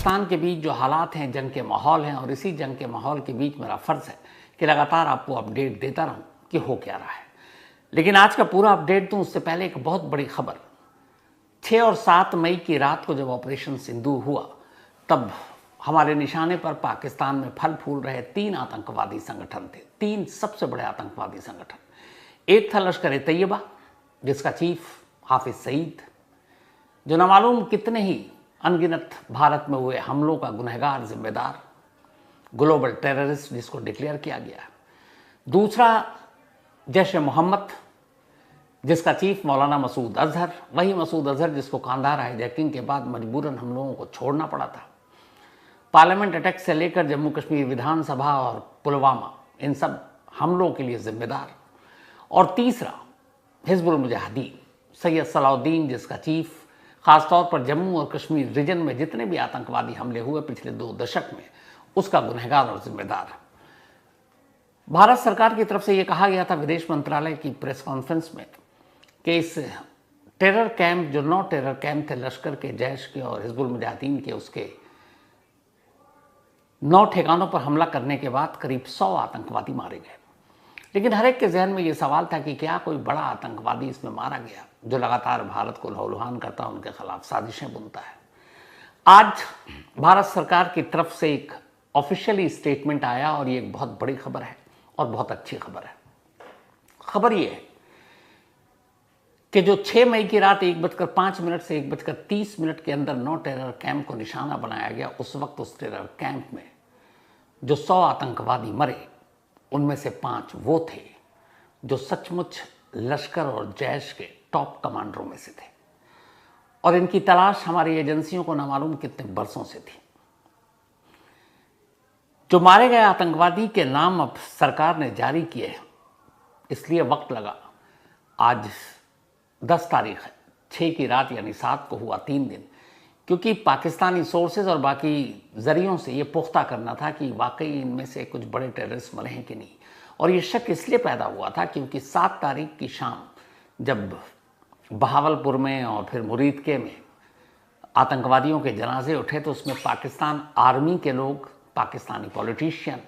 पाकिस्तान के बीच जो हालात हैं, जंग के माहौल हैं, और इसी जंग के माहौल के बीच मेरा फ़र्ज़ है कि लगातार आपको अपडेट देता रहूं कि हो क्या रहा है। लेकिन आज का पूरा अपडेट दूं उससे पहले एक बहुत बड़ी खबर। 6 और 7 मई की रात को जब ऑपरेशन सिंदूर हुआ, तब हमारे निशाने पर पाकिस्तान में फल फूल रहे 3 आतंकवादी संगठन थे। 3 सबसे बड़े आतंकवादी संगठन। एक था लश्कर तैयबा, जिसका चीफ हाफिज सईद, जो न मालूम कितने ही अनगिनत भारत में हुए हमलों का गुनहगार, जिम्मेदार, ग्लोबल टेररिस्ट जिसको डिक्लेयर किया गया। दूसरा जैश-ए मोहम्मद, जिसका चीफ मौलाना मसूद अजहर, वही मसूद अजहर जिसको कांधार हाईजैकिंग के बाद मजबूरन हम लोगों को छोड़ना पड़ा था। पार्लियामेंट अटैक से लेकर जम्मू कश्मीर विधानसभा और पुलवामा, इन सब हमलों के लिए जिम्मेदार। और तीसरा हिजबुल मुजाहिदीन, सैयद सलाउद्दीन, जिसका चीफ खासतौर पर जम्मू और कश्मीर रीजन में जितने भी आतंकवादी हमले हुए पिछले 2 दशक में, उसका गुनहगार और जिम्मेदार। भारत सरकार की तरफ से यह कहा गया था विदेश मंत्रालय की प्रेस कॉन्फ्रेंस में कि इस टेरर कैंप, जो 9 टेरर कैंप थे लश्कर के, जैश के और हिजबुल मुजाहिदीन के, उसके 9 ठिकानों पर हमला करने के बाद करीब 100 आतंकवादी मारे गए। लेकिन हर एक के जहन में ये सवाल था कि क्या कोई बड़ा आतंकवादी इसमें मारा गया, जो लगातार भारत को लहूलुहान करता, उनके खिलाफ साजिशें बुनता है। आज भारत सरकार की तरफ से एक ऑफिशियली स्टेटमेंट आया और ये एक बहुत बड़ी खबर है और बहुत अच्छी खबर है। खबर ये है कि जो 6 मई की रात 1:05 से 1:30 के अंदर 9 टेरर कैंप को निशाना बनाया गया, उस वक्त उस टेरर कैंप में जो 100 आतंकवादी मरे, उनमें से 5 वो थे जो सचमुच लश्कर और जैश के टॉप कमांडरों में से थे, और इनकी तलाश हमारी एजेंसियों को न मालूम कितने बरसों से थी। जो मारे गए आतंकवादी के नाम अब सरकार ने जारी किए हैं, इसलिए वक्त लगा। आज 10 तारीख है, 6 की रात यानी 7 को हुआ 3 दिन, क्योंकि पाकिस्तानी सोर्सेज और बाकी जरियों से ये पुख्ता करना था कि वाकई इनमें से कुछ बड़े टेररिस्ट मरे हैं कि नहीं। और ये शक इसलिए पैदा हुआ था क्योंकि 7 तारीख की शाम जब बहावलपुर में और फिर मुरीदके में आतंकवादियों के जनाजे उठे, तो उसमें पाकिस्तान आर्मी के लोग, पाकिस्तानी पॉलिटिशियन,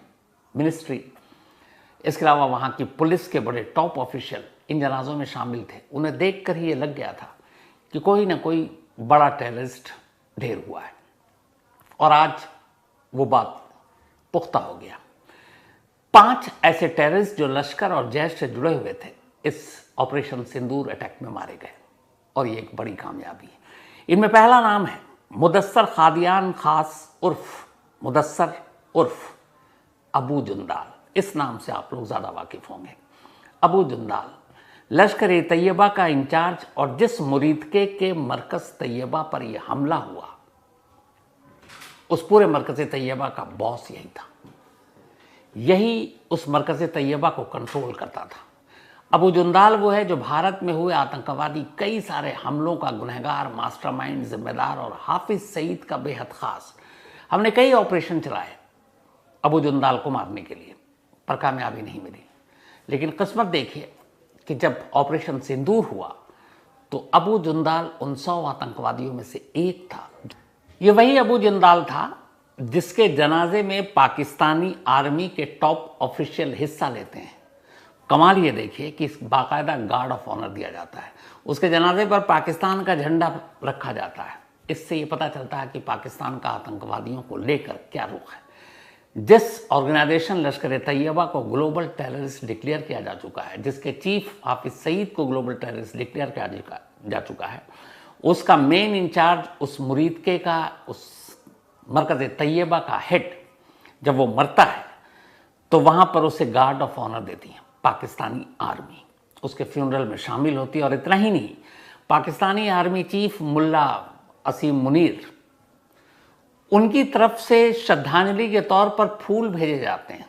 मिनिस्ट्री, इसके अलावा वहाँ की पुलिस के बड़े टॉप ऑफिशियल इन जनाजों में शामिल थे। उन्हें देखकर ही ये लग गया था कि कोई ना कोई बड़ा टेररिस्ट ढेर हुआ है, और आज वो बात पुख्ता हो गया। 5 ऐसे टेररिस्ट जो लश्कर और जैश से जुड़े हुए थे, इस ऑपरेशन सिंदूर अटैक में मारे गए, और ये एक बड़ी कामयाबी है। इनमें पहला नाम है मुदस्सर कादियान खास उर्फ मुदस्सर उर्फ अबू जुंदाल। इस नाम से आप लोग ज़्यादा वाकिफ होंगे। अबू जुंदाल लश्कर ए तैयबा का इंचार्ज, और जिस मुरीदके के मरकज़ तैयबा पर यह हमला हुआ, उस पूरे मरकज़ तैयबा का बॉस यही था। यही उस मरकज़ तैयबा को कंट्रोल करता था। अबू जुंदाल वो है जो भारत में हुए आतंकवादी कई सारे हमलों का गुनहगार, मास्टरमाइंड, जिम्मेदार, और हाफिज सईद का बेहद खास। हमने कई ऑपरेशन चलाए अबू जुंदाल को मारने के लिए, पर कामयाबी नहीं मिली। लेकिन किस्मत देखिए कि जब ऑपरेशन सिंदूर हुआ तो अबू जुंदाल उन 100 आतंकवादियों में से एक था। ये वही अबू जुंदाल था जिसके जनाजे में पाकिस्तानी आर्मी के टॉप ऑफिशियल हिस्सा लेते हैं। कमाल ये देखिए कि बाकायदा गार्ड ऑफ ऑनर दिया जाता है, उसके जनाजे पर पाकिस्तान का झंडा रखा जाता है। इससे ये पता चलता है कि पाकिस्तान का आतंकवादियों को लेकर क्या रुख है। जिस ऑर्गेनाइजेशन लश्कर तैयबा को ग्लोबल टेररिस्ट डिक्लेयर किया जा चुका है, जिसके चीफ हाफिज सईद को ग्लोबल टेररिस्ट डिक्लेयर किया जा चुका है, उसका मेन इंचार्ज, उस मुरीदके का, उस मरकज़ तैयबा का हेड, जब वो मरता है तो वहाँ पर उसे गार्ड ऑफ ऑनर देती है पाकिस्तानी आर्मी, उसके फ्यूनरल में शामिल होती है। और इतना ही नहीं, पाकिस्तानी आर्मी चीफ मुल्ला असीम मुनीर, उनकी तरफ से श्रद्धांजलि के तौर पर फूल भेजे जाते हैं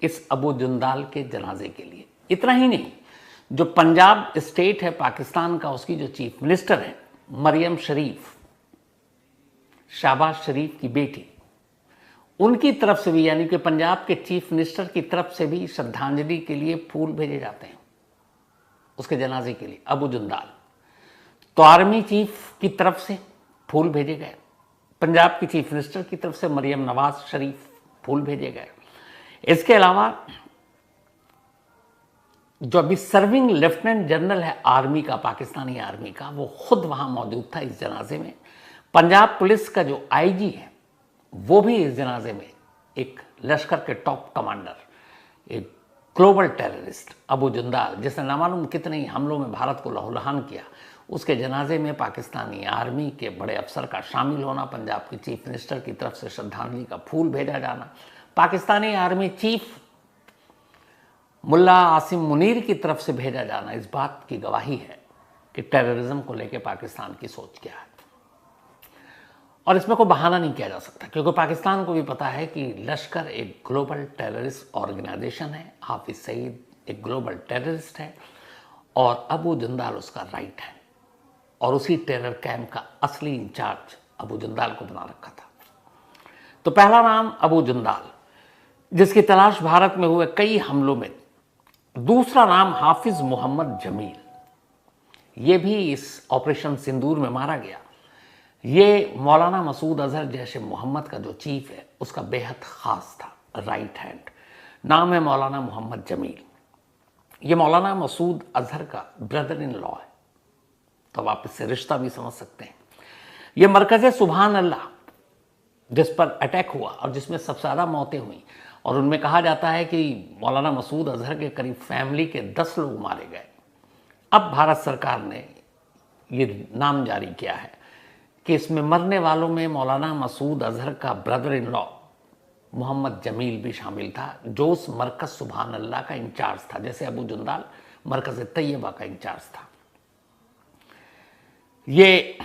इस अबू जुंदाल के जनाजे के लिए। इतना ही नहीं, जो पंजाब स्टेट है पाकिस्तान का, उसकी जो चीफ मिनिस्टर है मरियम शरीफ, शहबाज शरीफ की बेटी, उनकी तरफ से भी, यानी कि पंजाब के चीफ मिनिस्टर की तरफ से भी श्रद्धांजलि के लिए फूल भेजे जाते हैं उसके जनाजे के लिए। अबू जुंदाल तो आर्मी चीफ की तरफ से फूल भेजे गए, पंजाब की चीफ मिनिस्टर की तरफ से मरियम नवाज शरीफ फूल भेजे गए। इसके अलावा जो अभी सर्विंग लेफ्टिनेंट जनरल है आर्मी का, पाकिस्तानी आर्मी का, वो खुद वहां मौजूद था इस जनाजे में। पंजाब पुलिस का जो आईजी है वो भी इस जनाजे में, एक लश्कर के टॉप कमांडर, एक ग्लोबल टेररिस्ट अबू जुंदाल, जिसने ना मालूम कितने हमलों में भारत को लहूलुहान किया, उसके जनाजे में पाकिस्तानी आर्मी के बड़े अफसर का शामिल होना, पंजाब की चीफ मिनिस्टर की तरफ से श्रद्धांजलि का फूल भेजा जाना, पाकिस्तानी आर्मी चीफ मुल्ला आसिम मुनीर की तरफ से भेजा जाना, इस बात की गवाही है कि टेररिज्म को लेकर पाकिस्तान की सोच क्या है। और इसमें कोई बहाना नहीं किया जा सकता, क्योंकि पाकिस्तान को भी पता है कि लश्कर एक ग्लोबल टेररिस्ट ऑर्गेनाइजेशन है, हाफिज सईद एक ग्लोबल टेररिस्ट है और अबू जुंदाल उसका राइट है, और उसी टेरर कैंप का असली इंचार्ज अबू जुंदाल को बना रखा था। तो पहला नाम अबू जुंदाल, जिसकी तलाश भारत में हुए कई हमलों में। दूसरा नाम हाफिज मोहम्मद जमील, ये भी इस ऑपरेशन सिंदूर में मारा गया। ये मौलाना मसूद अजहर जैसे मोहम्मद का जो चीफ है उसका बेहद खास था, राइट हैंड। नाम है मौलाना मोहम्मद जमील। ये मौलाना मसूद अजहर का ब्रदर इन लॉ है, तो आप इससे रिश्ता भी समझ सकते हैं। ये मरकज़ सुभान अल्लाह जिस पर अटैक हुआ और जिसमें सबसे ज़्यादा मौतें हुई, और उनमें कहा जाता है कि मौलाना मसूद अजहर के करीब फैमिली के 10 लोग मारे गए। अब भारत सरकार ने ये नाम जारी किया है कि इसमें मरने वालों में मौलाना मसूद अजहर का brother in law Mohammad Jamil भी शामिल था, जो उस मरकज़ सुभान अल्लाह का इंचार्ज था, जैसे अबू जुंदाल मरकज़ तैयबा का इंचार्ज था। ये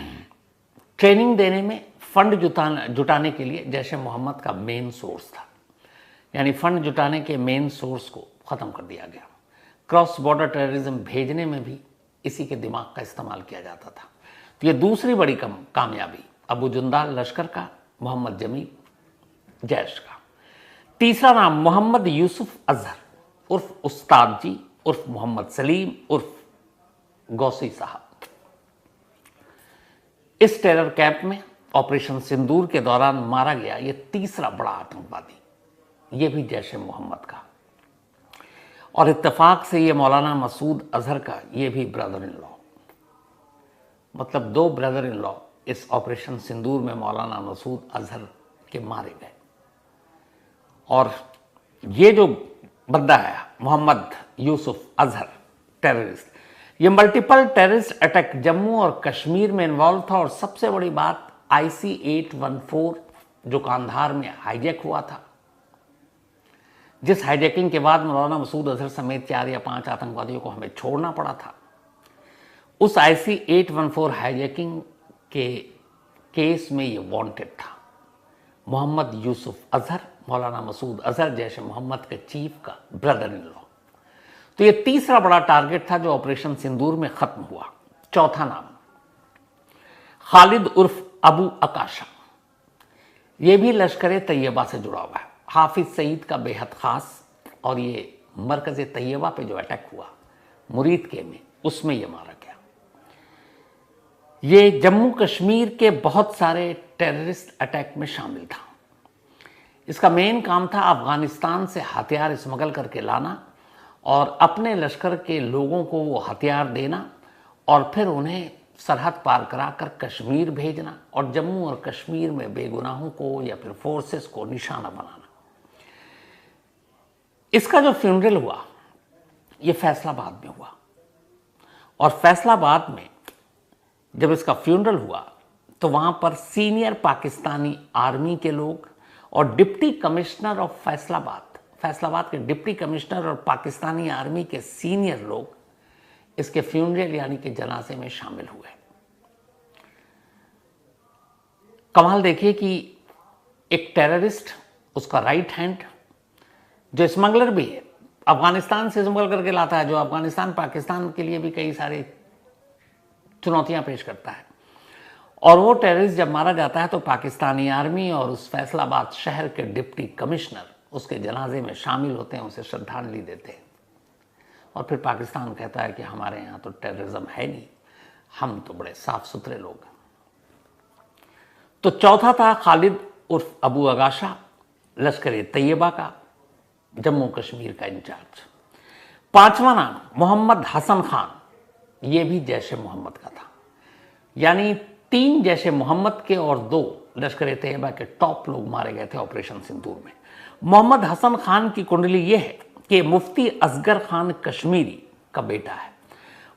ट्रेनिंग देने में फंड जुटाने के लिए जैश ए मोहम्मद का मेन सोर्स था, यानी फंड जुटाने के मेन सोर्स को ख़त्म कर दिया गया। क्रॉस बॉर्डर टेररिज्म भेजने में भी इसी के दिमाग का इस्तेमाल किया जाता था। तो ये दूसरी बड़ी कामयाबी, अबू जुंदाल लश्कर का, मोहम्मद जमील जैश का। तीसरा नाम मोहम्मद यूसुफ अजहर उर्फ उस्ताद जी उर्फ मोहम्मद सलीम उर्फ गौसी साहब। इस टेरर कैंप में ऑपरेशन सिंदूर के दौरान मारा गया ये तीसरा बड़ा आतंकवादी, ये भी जैश ए मोहम्मद का, और इत्तेफाक से ये मौलाना मसूद अजहर का ये भी ब्रदर इन लॉ। मतलब 2 ब्रदर इन लॉ इस ऑपरेशन सिंदूर में मौलाना मसूद अजहर के मारे गए। और ये जो बंदा है मोहम्मद यूसुफ अजहर टेररिस्ट, ये मल्टीपल टेररिस्ट अटैक जम्मू और कश्मीर में इन्वॉल्व था। और सबसे बड़ी बात IC 814 जो कांधार में हाईजैक हुआ था, जिस हाईजैकिंग के बाद मौलाना मसूद अजहर समेत 4 या 5 आतंकवादियों को हमें छोड़ना पड़ा था, उस IC 814 हाईजैकिंग के केस में ये वांटेड था मोहम्मद यूसुफ अजहर, मौलाना मसूद अजहर जैश ए मोहम्मद के चीफ का ब्रदर इन लॉ। तो ये तीसरा बड़ा टारगेट था जो ऑपरेशन सिंदूर में खत्म हुआ। चौथा नाम खालिद उर्फ अबू अकाशा, ये भी लश्कर तैयबा से जुड़ा हुआ है, हाफिज सईद का बेहद खास, और ये मरकज़ तैयबा पे जो अटैक हुआ मुरीद के में, उसमें ये मारा गया। ये जम्मू कश्मीर के बहुत सारे टेररिस्ट अटैक में शामिल था। इसका मेन काम था अफगानिस्तान से हथियार स्मगल करके लाना और अपने लश्कर के लोगों को वो हथियार देना और फिर उन्हें सरहद पार कराकर कश्मीर भेजना और जम्मू और कश्मीर में बेगुनाहों को या फिर फोर्सेस को निशाना बनाना। इसका जो फ्यूनरल हुआ ये फैसलाबाद में हुआ, और फैसलाबाद में जब इसका फ्यूनरल हुआ तो वहां पर सीनियर पाकिस्तानी आर्मी के लोग और डिप्टी कमिश्नर ऑफ फैसलाबाद के डिप्टी कमिश्नर और पाकिस्तानी आर्मी के सीनियर लोग इसके फ्यूनरल यानी कि जनाजे में शामिल हुए। कमाल देखिए कि एक टेररिस्ट, उसका राइट हैंड जो स्मगलर भी है, अफगानिस्तान से स्मगल करके लाता है, जो अफगानिस्तान पाकिस्तान के लिए भी कई सारी चुनौतियां पेश करता है, और वो टेररिस्ट जब मारा जाता है तो पाकिस्तानी आर्मी और उस फैसलाबाद शहर के डिप्टी कमिश्नर उसके जनाजे में शामिल होते हैं, उसे श्रद्धांजलि देते हैं। और फिर पाकिस्तान कहता है कि हमारे यहाँ तो टेररिज्म है नहीं, हम तो बड़े साफ सुथरे लोग हैं। तो चौथा था खालिद उर्फ अबू अगाशा, लश्कर तैयबा का, जम्मू कश्मीर का इंचार्ज। पांचवा नाम मोहम्मद हसन खान, ये भी जैश ए मोहम्मद का था। यानी 3 जैश ए मोहम्मद के और 2 लश्कर तैयबा के टॉप लोग मारे गए थे ऑपरेशन सिंदूर में। मोहम्मद हसन खान की कुंडली यह है कि मुफ्ती असगर खान कश्मीरी का बेटा है।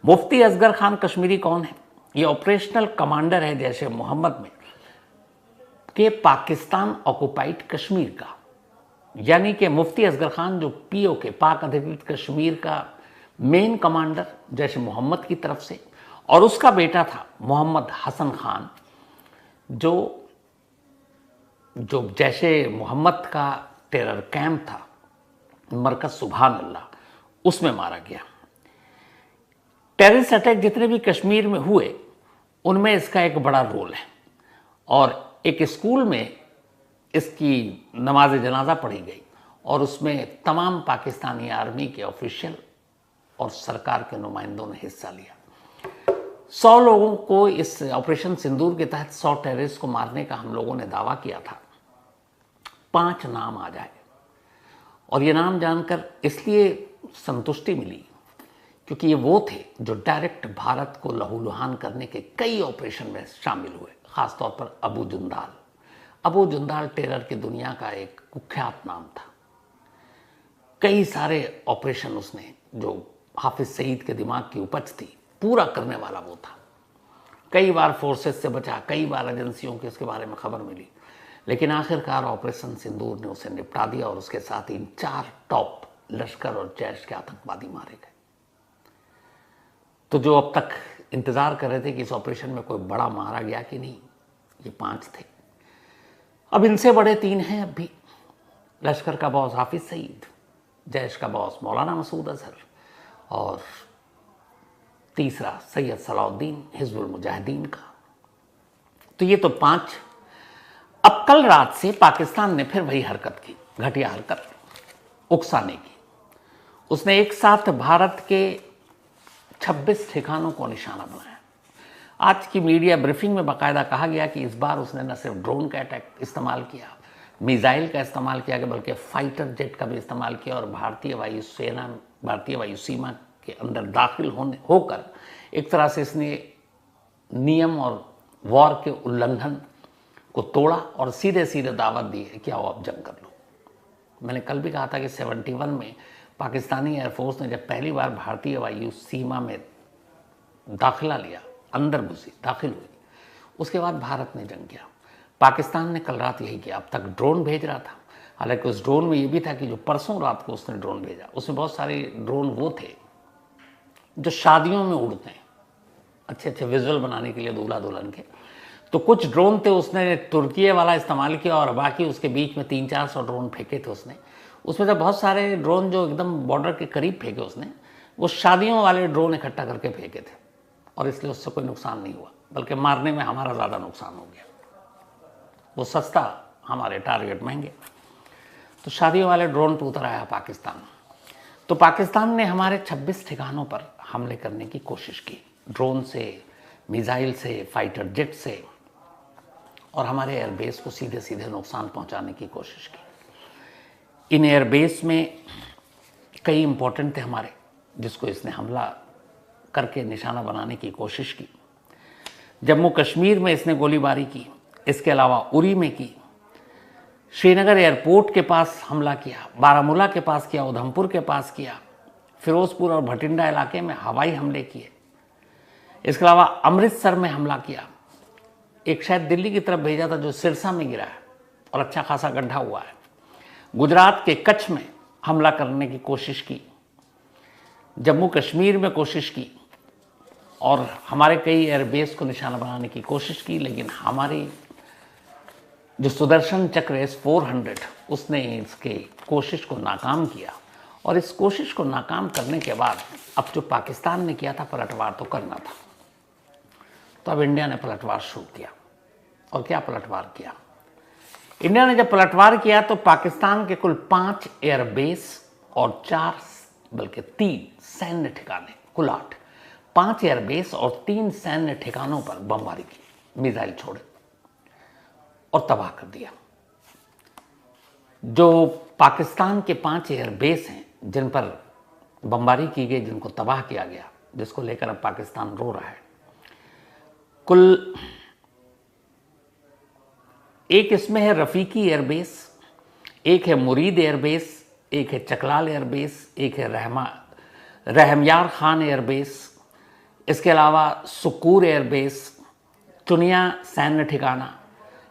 मुफ्ती असगर खान कश्मीरी कौन है? ये ऑपरेशनल कमांडर है जैश ए मोहम्मद में के पाकिस्तान ऑक्युपाइड कश्मीर का। यानी कि मुफ्ती असगर खान जो पीओके पाक अधिकृत कश्मीर का मेन कमांडर जैश ए मोहम्मद की तरफ से, और उसका बेटा था मोहम्मद हसन खान जो जैश ए मोहम्मद का टेरर कैंप था मरकज सुभान अल्लाह, उसमें मारा गया। टेररिस्ट अटैक जितने भी कश्मीर में हुए उनमें इसका एक बड़ा रोल है, और एक स्कूल में इसकी नमाज जनाजा पढ़ी गई और उसमें तमाम पाकिस्तानी आर्मी के ऑफिशियल और सरकार के नुमाइंदों ने हिस्सा लिया। 100 लोगों को इस ऑपरेशन सिंदूर के तहत 100 टेररिस्ट को मारने का हम लोगों ने दावा किया था। 5 नाम आ जाए, और ये नाम जानकर इसलिए संतुष्टि मिली क्योंकि ये वो थे जो डायरेक्ट भारत को लहूलुहान करने के कई ऑपरेशन में शामिल हुए, खासतौर पर अबू जुंदाल। अबू जुंदाल टेरर की दुनिया का एक कुख्यात नाम था। कई सारे ऑपरेशन उसने, जो हाफिज सईद के दिमाग की उपज थी, पूरा करने वाला वो था। कई बार फोर्सेस से बचा, कई बार एजेंसियों की इसके बारे में खबर मिली, लेकिन आखिरकार ऑपरेशन सिंदूर ने उसे निपटा दिया और उसके साथ इन 4 टॉप लश्कर और जैश के आतंकवादी मारे गए। तो जो अब तक इंतजार कर रहे थे कि इस ऑपरेशन में कोई बड़ा मारा गया कि नहीं, ये 5 थे। अब इनसे बड़े 3 हैं अब भी। लश्कर का बॉस हाफिज सईद, जैश का बॉस मौलाना मसूद अजहर, और तीसरा सैयद सलाउद्दीन हिजबुल मुजाहिदीन का। तो ये तो 5। अब कल रात से पाकिस्तान ने फिर वही हरकत की, घटिया हरकत, उकसाने की। उसने एक साथ भारत के 26 ठिकानों को निशाना बनाया। आज की मीडिया ब्रीफिंग में बाकायदा कहा गया कि इस बार उसने न सिर्फ ड्रोन का अटैक इस्तेमाल किया, मिसाइल का इस्तेमाल किया, बल्कि फाइटर जेट का भी इस्तेमाल किया, और भारतीय वायुसेना, भारतीय वायु सीमा के अंदर दाखिल होकर एक तरह से इसने नियम और वॉर के उल्लंघन को तोड़ा और सीधे सीधे दावत दी है कि आओ आप जंग कर लो। मैंने कल भी कहा था कि 71 में पाकिस्तानी एयरफोर्स ने जब पहली बार भारतीय वायु सीमा में दाखिला लिया, अंदर घुसी, दाखिल हुई, उसके बाद भारत ने जंग किया। पाकिस्तान ने कल रात यही किया। अब तक ड्रोन भेज रहा था, हालांकि उस ड्रोन में ये भी था कि जो परसों रात को उसने ड्रोन भेजा, उसमें बहुत सारे ड्रोन वो थे जो शादियों में उड़ते हैं, अच्छे अच्छे विजुअल बनाने के लिए दूल्हा दुल्हन के। तो कुछ ड्रोन थे उसने तुर्की वाला इस्तेमाल किया, और बाकी उसके बीच में 300-400 ड्रोन फेंके थे उसने। उसमें से बहुत सारे ड्रोन जो एकदम बॉर्डर के करीब फेंके उसने, वो शादियों वाले ड्रोन इकट्ठा करके फेंके थे, और इसलिए उससे कोई नुकसान नहीं हुआ, बल्कि मारने में हमारा ज़्यादा नुकसान हो गया। वो सस्ता, हमारे टारगेट महंगे। तो शादियों वाले ड्रोन पर उतर आया पाकिस्तान। तो पाकिस्तान ने हमारे 26 ठिकानों पर हमले करने की कोशिश की, ड्रोन से, मिसाइल से, फाइटर जेट से, और हमारे एयरबेस को सीधे सीधे नुकसान पहुंचाने की कोशिश की। इन एयरबेस में कई इंपॉर्टेंट थे हमारे, जिसको इसने हमला करके निशाना बनाने की कोशिश की। जम्मू कश्मीर में इसने गोलीबारी की, इसके अलावा उरी में की, श्रीनगर एयरपोर्ट के पास हमला किया, बारामूला के पास किया, उधमपुर के पास किया, फिरोजपुर और भटिंडा इलाके में हवाई हमले किए। इसके अलावा अमृतसर में हमला किया, एक शायद दिल्ली की तरफ भेजा था जो सिरसा में गिरा है और अच्छा खासा गड्ढा हुआ है। गुजरात के कच्छ में हमला करने की कोशिश की, जम्मू कश्मीर में कोशिश की, और हमारे कई एयरबेस को निशाना बनाने की कोशिश की, लेकिन हमारी जो सुदर्शन चक्र S-400 उसने इसके कोशिश को नाकाम किया। और इस कोशिश को नाकाम करने के बाद अब जो पाकिस्तान ने किया था, पलटवार तो करना था, तो अब इंडिया ने पलटवार शुरू किया। और क्या पलटवार किया? इंडिया ने जब पलटवार किया तो पाकिस्तान के कुल 5 एयरबेस और 4 बल्कि 3 सैन्य ठिकाने, कुल 8, 5 एयरबेस और 3 सैन्य ठिकानों पर बमबारी की, मिसाइल छोड़े। और तबाह कर दिया। जो पाकिस्तान के 5 एयरबेस हैं जिन पर बमबारी की गई, जिनको तबाह किया गया, जिसको लेकर अब पाकिस्तान रो रहा है, कुल एक इसमें है रफ़ीकी एयरबेस, एक है मुरीद एयरबेस, एक है चकलाल एयरबेस, एक है रहमयार खान एयरबेस, इसके अलावा सुकूर एयरबेस, चुनिया सैन्य ठिकाना,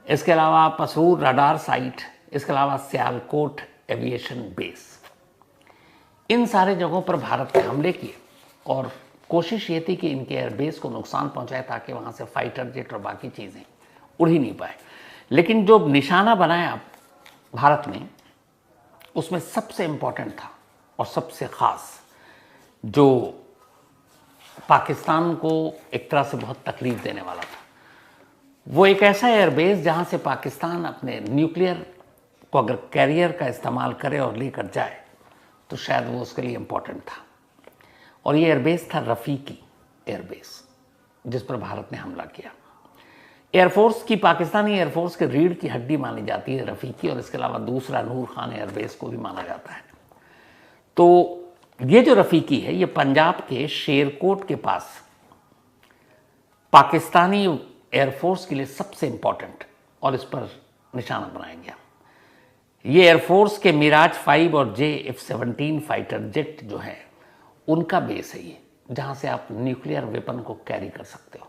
इसके अलावा पसूर रडार साइट, इसके अलावा सियालकोट एविएशन बेस। इन सारे जगहों पर भारत ने हमले किए और कोशिश ये थी कि इनके एयरबेस को नुकसान पहुंचाए ताकि वहां से फाइटर जेट और बाकी चीज़ें उड़ ही नहीं पाए। लेकिन जो निशाना बनाया भारत ने, उसमें सबसे इंपॉर्टेंट था और सबसे ख़ास, जो पाकिस्तान को एक तरह से बहुत तकलीफ देने वाला था, वो एक ऐसा एयरबेस जहां से पाकिस्तान अपने न्यूक्लियर को अगर कैरियर का इस्तेमाल करे और लेकर जाए तो शायद वो उसके लिए इम्पोर्टेंट था। और ये एयरबेस था रफ़ीकी एयरबेस, जिस पर भारत ने हमला किया। एयरफोर्स की, पाकिस्तानी एयरफोर्स के रीढ़ की हड्डी मानी जाती है रफ़ीकी, और इसके अलावा दूसरा नूर खान एयरबेस को भी माना जाता है। तो ये जो रफ़ीकी है, ये पंजाब के शेरकोट के पास पाकिस्तानी एयरफोर्स के लिए सबसे इंपॉर्टेंट, और इस पर निशाना बनाया गया। ये एयरफोर्स के मिराज 5 और JF-17 फाइटर जेट जो है, उनका बेस है ये, जहां से आप न्यूक्लियर वेपन को कैरी कर सकते हो।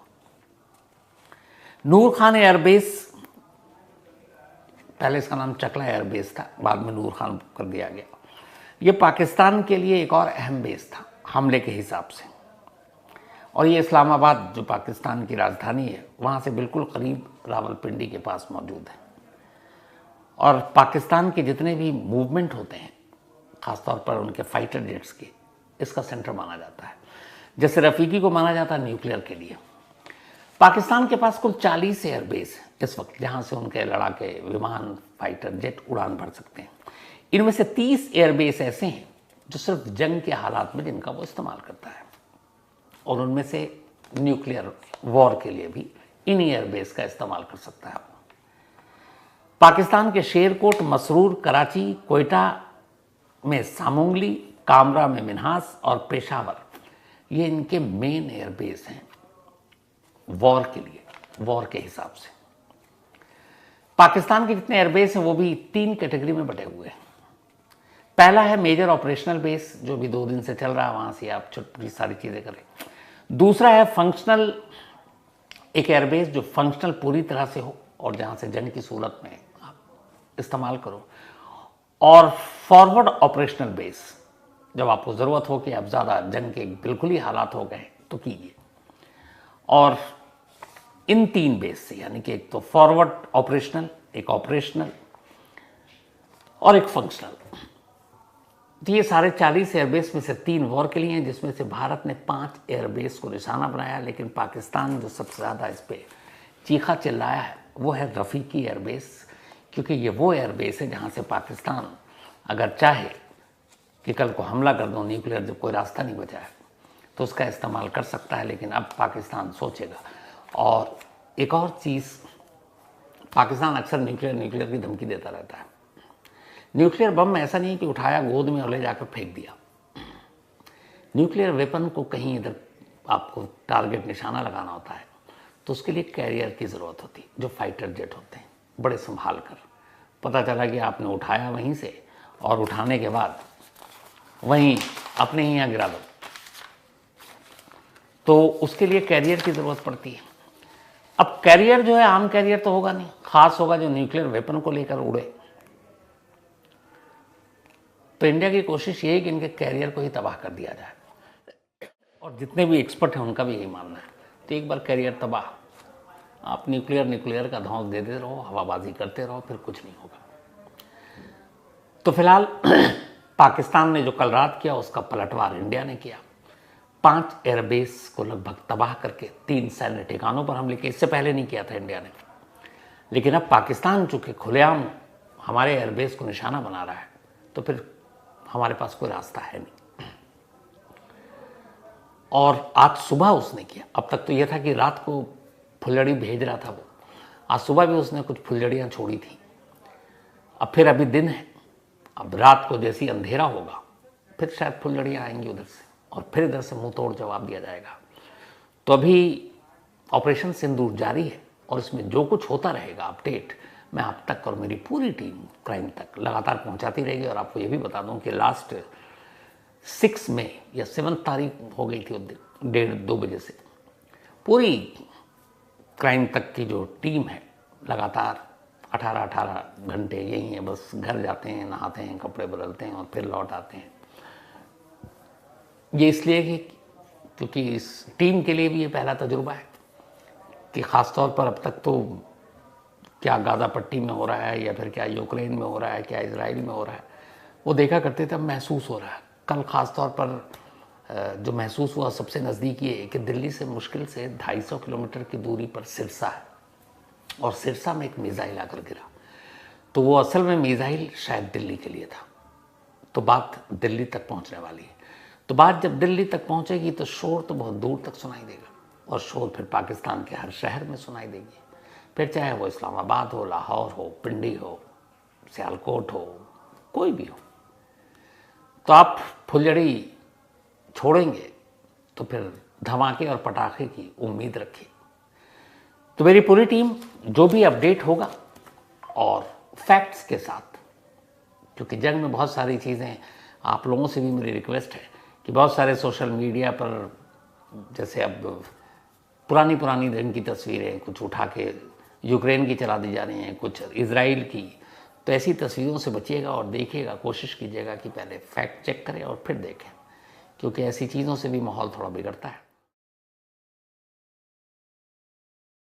नूर खान एयरबेस, पहले इसका नाम चकला एयरबेस था, बाद में नूर खान कर दिया गया। ये पाकिस्तान के लिए एक और अहम बेस था हमले के हिसाब से, और ये इस्लामाबाद, जो पाकिस्तान की राजधानी है, वहाँ से बिल्कुल करीब रावलपिंडी के पास मौजूद है। और पाकिस्तान के जितने भी मूवमेंट होते हैं, ख़ासतौर पर उनके फाइटर जेट्स के, इसका सेंटर माना जाता है। जैसे रफ़ीकी को माना जाता है न्यूक्लियर के लिए। पाकिस्तान के पास कुल 40 एयरबेस है इस वक्त, जहाँ से उनके लड़ाके विमान, फाइटर जेट उड़ान भर सकते हैं। इनमें से 30 एयरबेस ऐसे हैं जो सिर्फ जंग के हालात में जिनका वो इस्तेमाल करता है, और उनमें से न्यूक्लियर वॉर के लिए भी इन्हीं एयरबेस का इस्तेमाल कर सकता है। पाकिस्तान के शेरकोट, मसरूर, कराची, कोयटा में सामुंगली, कामरा में मिन्हास और पेशावर, ये इनके मेन एयरबेस हैं वॉर के लिए, वॉर के हिसाब से। पाकिस्तान के जितने एयरबेस हैं वो भी 3 कैटेगरी में बटे हुए हैं। पहला है मेजर ऑपरेशनल बेस, जो भी 2 दिन से चल रहा है, वहाँ से आप छोटी सारी चीज़ें करें। दूसरा है फंक्शनल, एक एयरबेस जो फंक्शनल पूरी तरह से हो और जहाँ से जंग की सूरत में आप इस्तेमाल करो। और फॉरवर्ड ऑपरेशनल बेस, जब आपको ज़रूरत हो कि अब ज़्यादा जंग के बिल्कुल ही हालात हो गए तो कीजिए। और इन 3 बेस से, यानी कि एक तो फॉरवर्ड ऑपरेशनल, एक ऑपरेशनल और एक फंक्शनल, तो ये सारे 40 एयरबेस में से 3 वॉर के लिए हैं, जिसमें से भारत ने 5 एयरबेस को निशाना बनाया। लेकिन पाकिस्तान जो सबसे ज़्यादा इस पर चीखा चिल्लाया है वो है रफ़ीकी एयरबेस, क्योंकि ये वो एयरबेस है जहाँ से पाकिस्तान अगर चाहे कि कल को हमला कर दो, न्यूक्लियर जब कोई रास्ता नहीं बचा है, तो उसका इस्तेमाल कर सकता है। लेकिन अब पाकिस्तान सोचेगा। और एक और चीज़, पाकिस्तान अक्सर न्यूक्लियर की धमकी देता रहता है। न्यूक्लियर बम ऐसा नहीं कि उठाया गोद में और ले जाकर फेंक दिया। न्यूक्लियर वेपन को कहीं इधर आपको टारगेट निशाना लगाना होता है, तो उसके लिए कैरियर की ज़रूरत होती है, जो फाइटर जेट होते हैं, बड़े संभाल कर। पता चला कि आपने उठाया वहीं से, और उठाने के बाद वहीं अपने ही यहाँ गिरा दो, तो उसके लिए कैरियर की ज़रूरत पड़ती है। अब कैरियर जो है आम कैरियर तो होगा नहीं, खास होगा जो न्यूक्लियर वेपन को लेकर उड़े। तो इंडिया की कोशिश ये है कि इनके कैरियर को ही तबाह कर दिया जाए, और जितने भी एक्सपर्ट हैं उनका भी यही मानना है। तो एक बार कैरियर तबाह, आप न्यूक्लियर का धौंस देते रहो, हवाबाजी करते रहो, फिर कुछ नहीं होगा। तो फिलहाल पाकिस्तान ने जो कल रात किया उसका पलटवार इंडिया ने किया। 5 एयरबेस को लगभग तबाह करके 3 सैन्य ठिकानों पर हमले किए। इससे पहले नहीं किया था इंडिया ने। लेकिन अब पाकिस्तान चूंकि खुलेआम हमारे एयरबेस को निशाना बना रहा है, तो फिर हमारे पास कोई रास्ता है नहीं। और आज सुबह उसने किया। अब तक तो यह था कि रात को फुलझड़ी भेज रहा था वो, आज सुबह भी उसने कुछ फुलझड़ियाँ छोड़ी थी। अब फिर अभी दिन है, अब रात को जैसे ही अंधेरा होगा फिर शायद फुलझड़ियाँ आएंगी उधर से और फिर इधर से मुंह तोड़ जवाब दिया जाएगा। तो अभी ऑपरेशन सिंदूर जारी है और इसमें जो कुछ होता रहेगा अपडेट मैं आप तक और मेरी पूरी टीम क्राइम तक लगातार पहुंचाती रहेगी। और आपको ये भी बता दूं कि लास्ट 6 मई या 7 तारीख हो गई थी, 1:30-2 बजे से पूरी क्राइम तक की जो टीम है लगातार 18 घंटे यही है, बस घर जाते हैं, नहाते हैं, कपड़े बदलते हैं और फिर लौट आते हैं। ये इसलिए कि क्योंकि इस टीम के लिए भी ये पहला तजुर्बा है कि ख़ासतौर पर अब तक तो क्या गाज़ा पट्टी में हो रहा है या फिर क्या यूक्रेन में हो रहा है, क्या इजराइल में हो रहा है, वो देखा करते थे, अब महसूस हो रहा है। कल ख़ासतौर पर जो महसूस हुआ सबसे नज़दीक ये कि दिल्ली से मुश्किल से 250 किलोमीटर की दूरी पर सिरसा है और सिरसा में एक मिसाइल आकर गिरा। तो वो असल में मिसाइल शायद दिल्ली के लिए था। तो बात दिल्ली तक पहुंचने वाली है। तो बात जब दिल्ली तक पहुंचेगी तो शोर तो बहुत दूर तक सुनाई देगा और शोर फिर पाकिस्तान के हर शहर में सुनाई देगी, फिर चाहे वो इस्लामाबाद हो, लाहौर हो, पिंडी हो, सियालकोट हो, कोई भी हो। तो आप फुलझड़ी छोड़ेंगे तो फिर धमाके और पटाखे की उम्मीद रखिए। तो मेरी पूरी टीम जो भी अपडेट होगा और फैक्ट्स के साथ, क्योंकि जंग में बहुत सारी चीज़ें, आप लोगों से भी मेरी रिक्वेस्ट है कि बहुत सारे सोशल मीडिया पर जैसे अब पुरानी जंग की तस्वीरें कुछ उठा के यूक्रेन की चला दी जा रही हैं, कुछ इजराइल की, तो ऐसी तस्वीरों से बचिएगा और देखिएगा, कोशिश कीजिएगा कि पहले फैक्ट चेक करें और फिर देखें, क्योंकि ऐसी चीज़ों से भी माहौल थोड़ा बिगड़ता है।